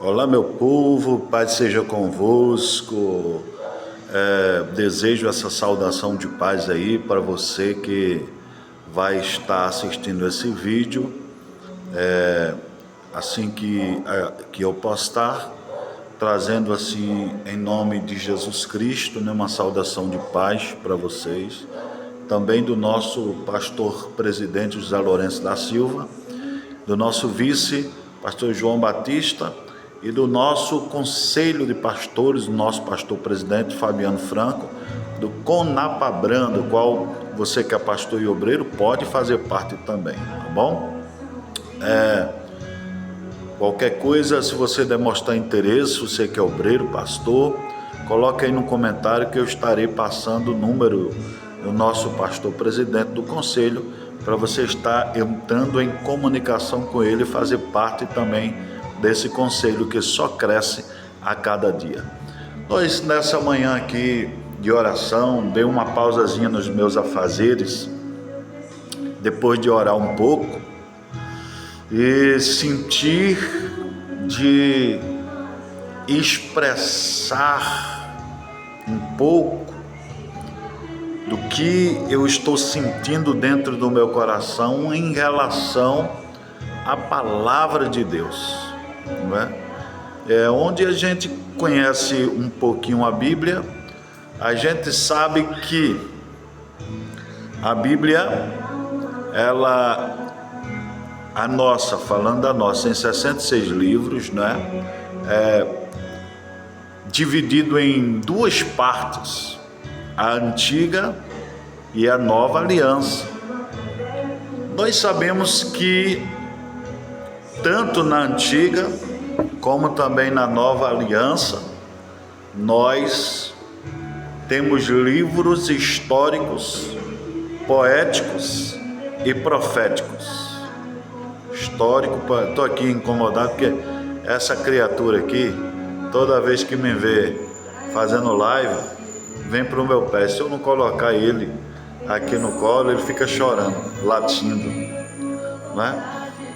Olá, meu povo, paz seja convosco. Desejo essa saudação de paz aí para você que vai estar assistindo esse vídeo. Assim que eu postar, trazendo assim em nome de Jesus Cristo, né, uma saudação de paz para vocês. Também do nosso pastor presidente José Lourenço da Silva, do nosso vice, pastor João Batista, e do nosso conselho de pastores, nosso pastor presidente Fabiano Franco, do Conapabran, do qual você que é pastor e obreiro pode fazer parte também, tá bom? Qualquer coisa, se você demonstrar interesse, você que é obreiro, pastor, coloque aí no comentário que eu estarei passando o número do nosso pastor presidente do conselho, para você estar entrando em comunicação com ele e fazer parte também desse conselho que só cresce a cada dia. Nós, nessa manhã aqui de oração, dei uma pausazinha nos meus afazeres, depois de orar um pouco, e sentir de expressar um pouco do que eu estou sentindo dentro do meu coração em relação à palavra de Deus, não é? Onde a gente conhece um pouquinho a Bíblia, a gente sabe que a Bíblia, falando da nossa, em 66 livros, né? Dividido em duas partes, a antiga e a nova aliança. Nós sabemos que tanto na antiga como também na nova aliança, nós temos livros históricos, poéticos e proféticos. Estou aqui incomodado porque essa criatura aqui, toda vez que me vê fazendo live, vem para o meu pé. Se eu não colocar ele aqui no colo, ele fica chorando, latindo, né?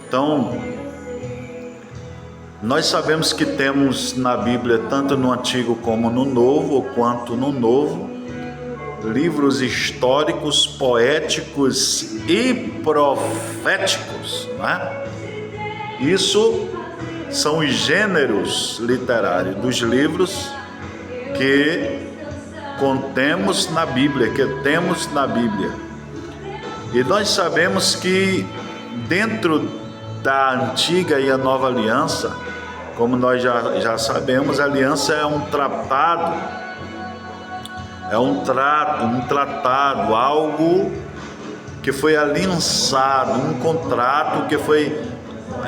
Então, nós sabemos que temos na Bíblia, tanto no Antigo como no Novo, quanto no Novo, livros históricos, poéticos e proféticos, né? Isso são os gêneros literários dos livros que contemos na Bíblia, que temos na Bíblia. E nós sabemos que dentro da antiga e a nova aliança, como nós já sabemos, a aliança é um tratado, algo que foi aliançado, um contrato que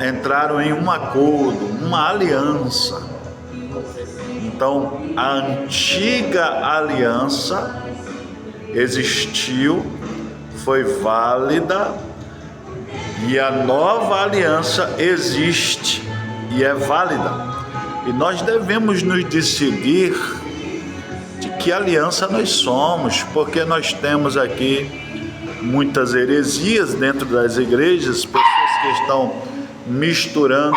entraram em um acordo, uma aliança. Então, a antiga aliança existiu, foi válida, e a nova aliança existe e é válida. E nós devemos nos decidir de que aliança nós somos, porque nós temos aqui muitas heresias dentro das igrejas, pessoas que estão misturando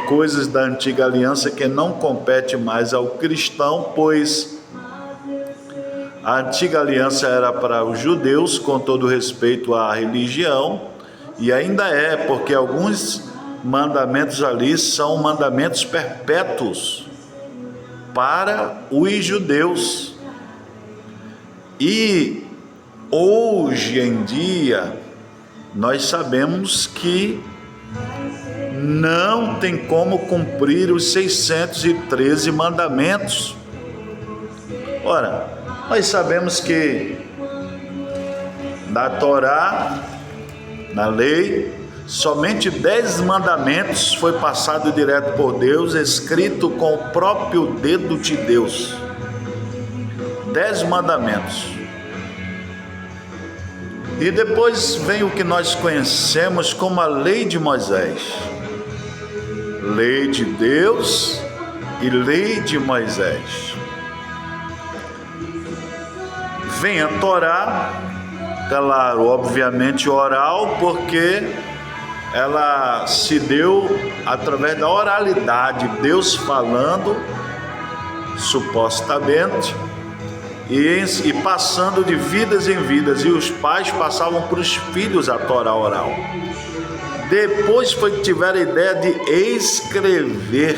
coisas da antiga aliança que não compete mais ao cristão, pois a antiga aliança era para os judeus, com todo respeito à religião, e ainda é, porque alguns mandamentos ali são mandamentos perpétuos para os judeus. E hoje em dia nós sabemos que não tem como cumprir os 613 mandamentos. Ora, nós sabemos que na Torá, na lei, somente 10 mandamentos foi passado direto por Deus, escrito com o próprio dedo de Deus. 10 mandamentos. E depois vem o que nós conhecemos como a lei de Moisés. Lei de Deus e lei de Moisés. Vem a Torá, claro, obviamente oral, porque ela se deu através da oralidade, Deus falando, supostamente, e passando de vidas em vidas, e os pais passavam para os filhos a Torá oral. Depois foi que tiveram a ideia de escrever.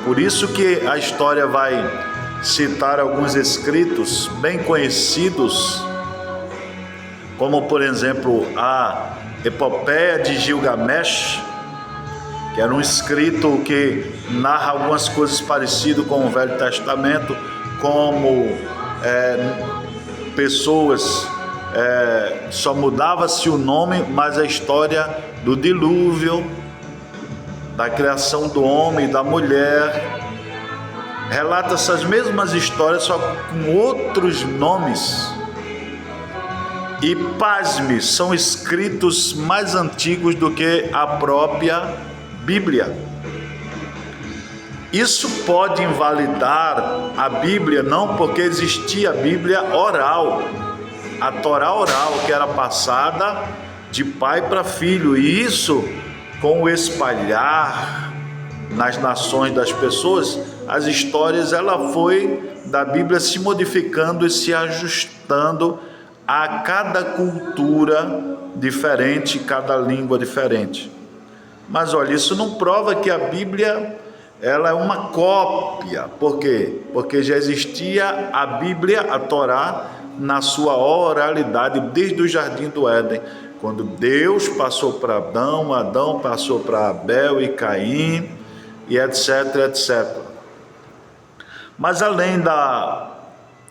Por isso que a história vai citar alguns escritos bem conhecidos, como por exemplo a Epopeia de Gilgamesh, que era um escrito que narra algumas coisas parecidas com o Velho Testamento, como pessoas, só mudava-se o nome, mas a história do dilúvio, da criação do homem e da mulher, relata essas mesmas histórias, só com outros nomes. E pasme, são escritos mais antigos do que a própria Bíblia. Isso pode invalidar a Bíblia, não, porque existia a Bíblia oral, a Torá oral, que era passada de pai para filho, e isso, com o espalhar nas nações das pessoas, as histórias, ela foi da Bíblia se modificando e se ajustando a cada cultura diferente, cada língua diferente. Mas olha, isso não prova que a Bíblia ela é uma cópia. Por quê? Porque já existia a Bíblia, a Torá, na sua oralidade desde o Jardim do Éden, quando Deus passou para Adão, Adão passou para Abel e Caim, e etc, etc. Mas além da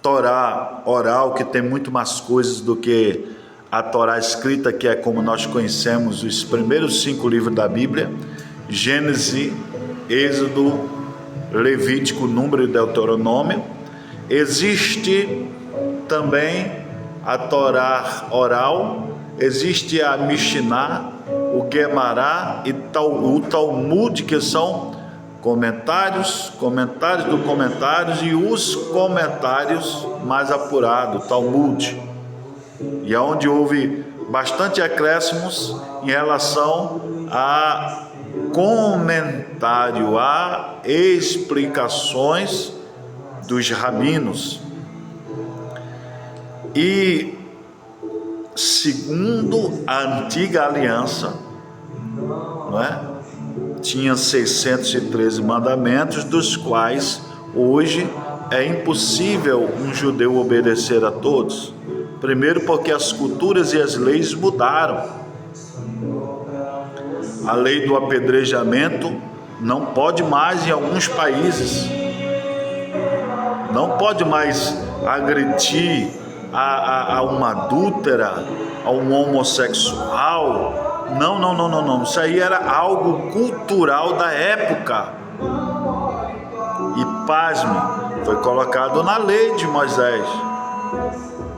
Torá oral, que tem muito mais coisas do que a Torá escrita, que é como nós conhecemos os primeiros 5 livros da Bíblia, Gênesis, Êxodo, Levítico, Número e Deuteronômio, existe também a Torá oral, existe a Mishnah, o Guemará e o Talmud, que são comentários do comentários e os comentários mais apurados, Talmud, e onde houve bastante acréscimos em relação a comentário, a explicações dos rabinos. E segundo a antiga aliança, não é? Tinha 613 mandamentos, dos quais hoje é impossível um judeu obedecer a todos. Primeiro, porque as culturas e as leis mudaram. A lei do apedrejamento não pode mais em alguns países. Não pode mais agredir a uma adúltera, a um homossexual. Não. Isso aí era algo cultural da época. E pasme, foi colocado na lei de Moisés.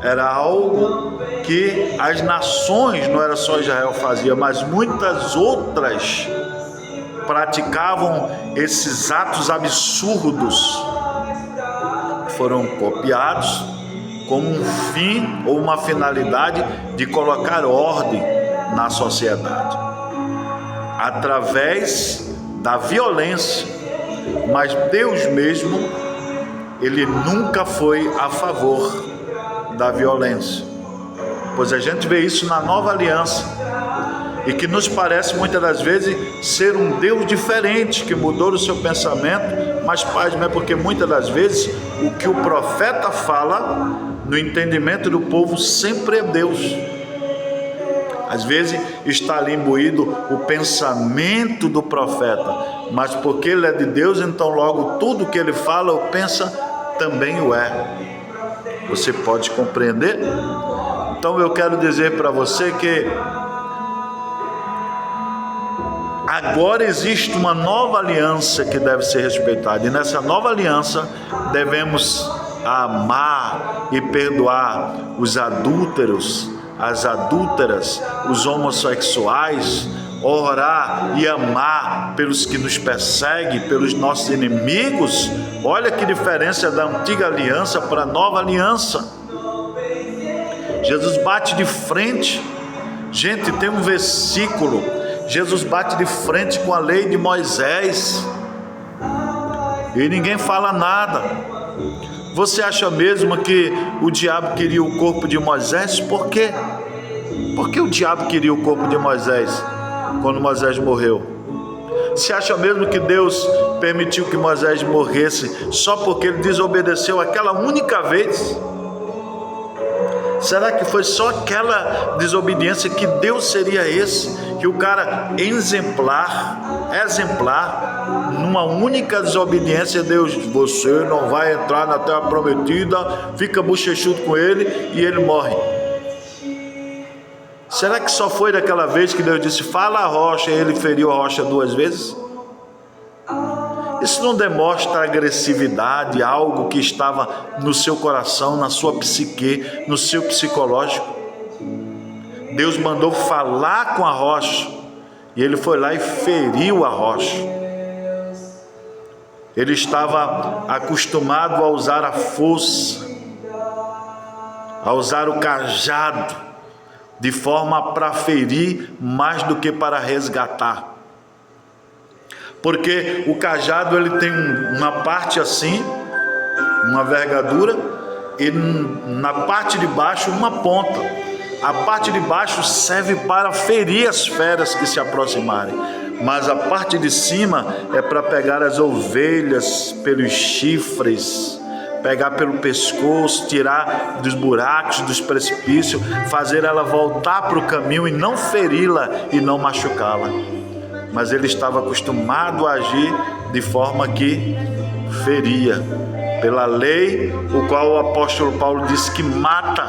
Era algo que as nações, não era só Israel fazia, mas muitas outras praticavam esses atos absurdos. Foram copiados com um fim ou uma finalidade de colocar ordem na sociedade, através da violência. Mas Deus mesmo, Ele nunca foi a favor da violência, pois a gente vê isso na nova aliança, e que nos parece muitas das vezes ser um Deus diferente, que mudou o seu pensamento, mas pasme, é porque muitas das vezes o que o profeta fala, no entendimento do povo, sempre é Deus. Às vezes está ali imbuído o pensamento do profeta, mas porque ele é de Deus, então logo tudo que ele fala ou pensa também o é. Você pode compreender? Então eu quero dizer para você que agora existe uma nova aliança que deve ser respeitada, e nessa nova aliança devemos amar e perdoar os adúlteros, as adúlteras, os homossexuais, orar e amar pelos que nos perseguem, pelos nossos inimigos. Olha que diferença da antiga aliança para a nova aliança. Jesus bate de frente, Gente, tem um versículo, Jesus bate de frente com a lei de Moisés e ninguém fala nada. Você acha mesmo que o diabo queria o corpo de Moisés? Por quê? Por que o diabo queria o corpo de Moisés quando Moisés morreu? Você acha mesmo que Deus permitiu que Moisés morresse só porque ele desobedeceu aquela única vez? Será que foi só aquela desobediência que Deus seria esse? Que o cara exemplar, numa única desobediência, Deus, você não vai entrar na terra prometida, fica bochechudo com ele e ele morre. Será que só foi daquela vez que Deus disse, fala a rocha, e ele feriu a rocha 2 vezes? Isso não demonstra agressividade, algo que estava no seu coração, na sua psique, no seu psicológico? Deus mandou falar com a rocha, e ele foi lá e feriu a rocha. Ele estava acostumado a usar a força, a usar o cajado, de forma para ferir mais do que para resgatar. Porque o cajado ele tem uma parte assim, uma vergadura, e na parte de baixo uma ponta. A parte de baixo serve para ferir as feras que se aproximarem, mas a parte de cima é para pegar as ovelhas pelos chifres, pegar pelo pescoço, tirar dos buracos, dos precipícios, fazer ela voltar para o caminho e não feri-la e não machucá-la. Mas ele estava acostumado a agir de forma que feria, pela lei, o qual o apóstolo Paulo disse que mata,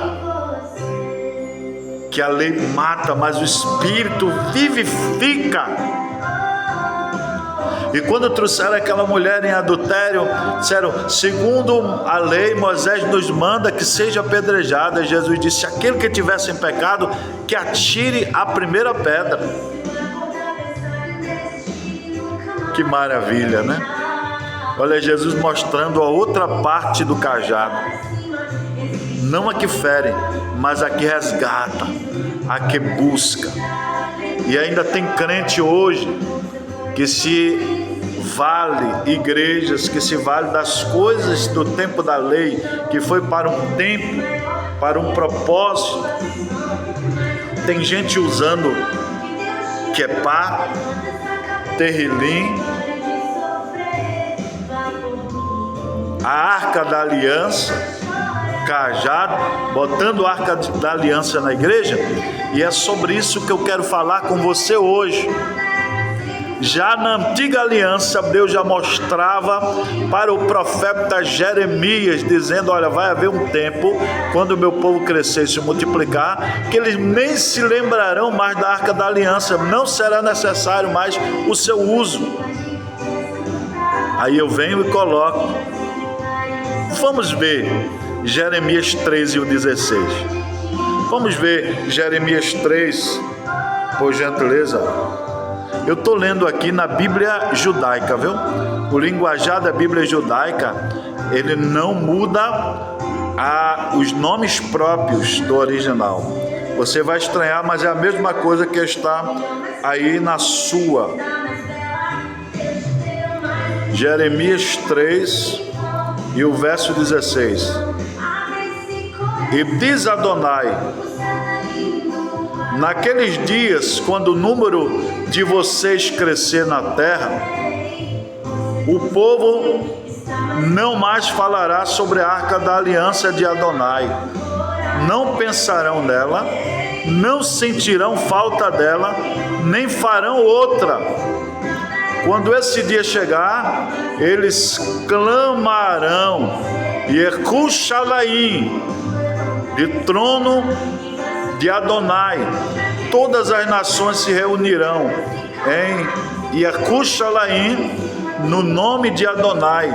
que a lei mata, mas o Espírito vivifica. E quando trouxeram aquela mulher em adultério, disseram, segundo a lei, Moisés nos manda que seja apedrejada. E Jesus disse, aquele que tivesse em pecado, que atire a primeira pedra. Que maravilha, né? Olha, Jesus mostrando a outra parte do cajado. Não a que fere, mas a que resgata, a que busca. E ainda tem crente hoje que se vale, igrejas que se vale das coisas do tempo da lei, que foi para um tempo, para um propósito. Tem gente usando quepá, terrilim, a arca da aliança, cajado, botando a arca da aliança na igreja. E é sobre isso que eu quero falar com você hoje. Já na antiga aliança, Deus já mostrava para o profeta Jeremias, dizendo, olha, vai haver um tempo, quando o meu povo crescer e se multiplicar, que eles nem se lembrarão mais da arca da aliança, não será necessário mais o seu uso. Aí eu venho e coloco. Vamos ver Jeremias 13 e o 16. Vamos ver Jeremias 3, por gentileza. Eu estou lendo aqui na Bíblia judaica, viu? O linguajar da Bíblia judaica, ele não muda os nomes próprios do original. Você vai estranhar, mas é a mesma coisa que está aí na sua. Jeremias 3 e o verso 16. E diz Adonai, naqueles dias, quando o número de vocês crescer na terra, o povo não mais falará sobre a arca da aliança de Adonai, não pensarão nela, não sentirão falta dela, nem farão outra. Quando esse dia chegar, eles clamarão, Yerushalayim, de trono de Adonai, todas as nações se reunirão em Yerushalayim, no nome de Adonai,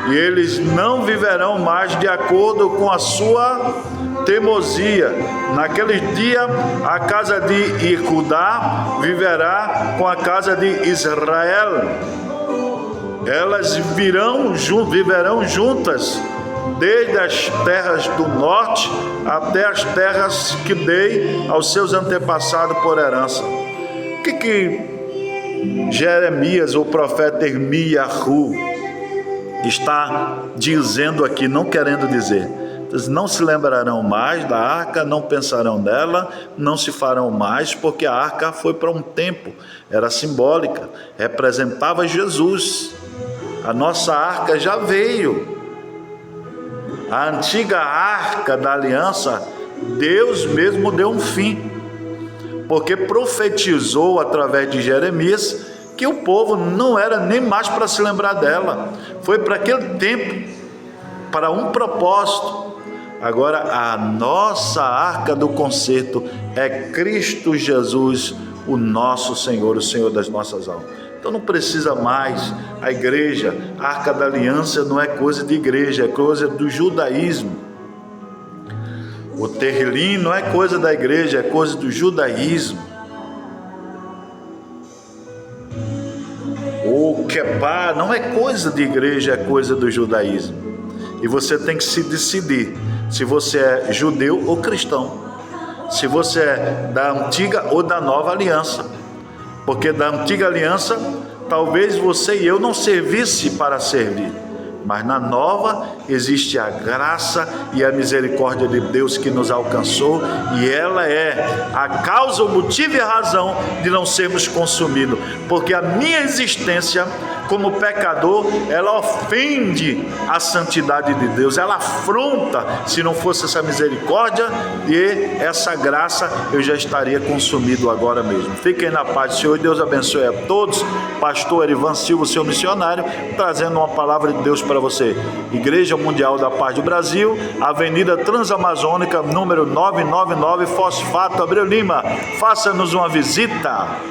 e eles não viverão mais de acordo com a sua teimosia. Naquele dia, a casa de Judá viverá com a casa de Israel. Elas viverão juntas desde as terras do norte até as terras que dei aos seus antepassados por herança. O que Jeremias, o profeta Irmiyahu, está dizendo aqui, não querendo dizer? Não se lembrarão mais da arca, não pensarão nela, não se farão mais, porque a arca foi para um tempo, era simbólica, representava Jesus. A nossa arca já veio. A antiga arca da aliança, Deus mesmo deu um fim, porque profetizou através de Jeremias que o povo não era nem mais para se lembrar dela. Foi para aquele tempo, para um propósito. Agora a nossa arca do concerto é Cristo Jesus, o nosso Senhor, o Senhor das nossas almas. Então não precisa mais a igreja, a arca da aliança não é coisa de igreja, é coisa do judaísmo. O terrilim não é coisa da igreja, é coisa do judaísmo. O quebá não é coisa de igreja, é coisa do judaísmo. E você tem que se decidir se você é judeu ou cristão, se você é da antiga ou da nova aliança, porque da antiga aliança talvez você e eu não servisse para servir, mas na nova existe a graça e a misericórdia de Deus que nos alcançou, e ela é a causa, o motivo e a razão de não sermos consumidos, porque a minha existência como pecador, ela ofende a santidade de Deus, ela afronta. Se não fosse essa misericórdia e essa graça, eu já estaria consumido agora mesmo. Fiquem na paz do Senhor, Deus abençoe a todos. Pastor Erivan Silva, seu missionário, trazendo uma palavra de Deus para você. Igreja Mundial da Paz do Brasil, Avenida Transamazônica, número 999, Fosfato, Abreu Lima. Faça-nos uma visita.